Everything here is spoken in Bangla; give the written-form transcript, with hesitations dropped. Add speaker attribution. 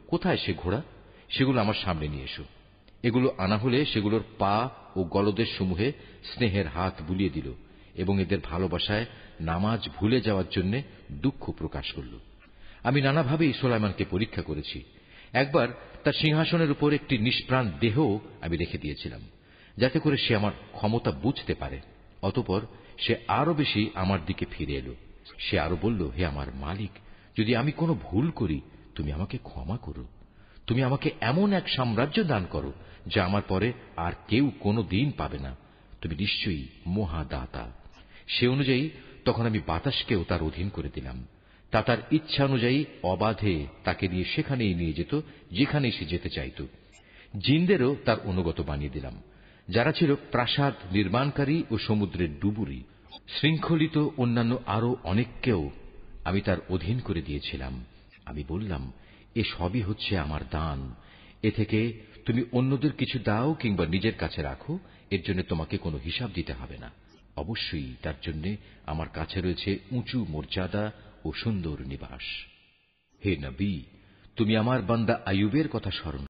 Speaker 1: কোথায় সে ঘোড়া? সেগুলো আমার সামনে নিয়ে এসো। এগুলো আনা হলে সেগুলোর পা ও গলদেশ সমূহে স্নেহের হাত বুলিয়ে দিল এবং এদের ভালোবাসায় নামাজ ভুলে যাওয়ার জন্য দুঃখ প্রকাশ করল। আমি নানাভাবেই সুলাইমানকে পরীক্ষা করেছি। একবার তার সিংহাসনের উপর একটি নিষ্প্রাণ দেহ আমি রেখে দিয়েছিলাম, যাতে করে সে আমার ক্ষমতা বুঝতে পারে। অতঃপর সে আরো বেশি আমার দিকে ফিরে এলো। সে আরো বলল, হে আমার মালিক, যদি আমি কোনো ভুল করি তুমি আমাকে ক্ষমা করো। তুমি আমাকে এমন এক সাম্রাজ্য দান করো যা আমার পরে আর কেউ কোনো দিন পাবে না। তুমি নিশ্চয়ই মহাদাতা। সে অনুযায়ী তখন আমি বাতাসকেও তার অধীন করে দিলাম। তা তার ইচ্ছা অনুযায়ী অবাধে তাকে নিয়ে সেখানেই নিয়ে যেত যেখানেই সে যেতে চাইত। জিনদেরও তার অনুগত বানিয়ে দিলাম, যারা ছিল প্রাসাদ নির্মাণকারী ও সমুদ্রের ডুবুরি। শৃঙ্খলিত অন্যান্য আরো অনেককেও আমি তার অধীন করে দিয়েছিলাম। আমি বললাম, এ সবই হচ্ছে আমার দান। এ থেকে তুমি অন্যদের কিছু দাও কিংবা নিজের কাছে রাখো, এর জন্য তোমাকে কোনো হিসাব দিতে হবে না। অবশ্যই তার জন্য আমার কাছে রয়েছে উঁচু মর্যাদা ও সুন্দর নিবাস। হে নবী, তুমি আমার বান্দা আইয়ুবের কথা স্মরণ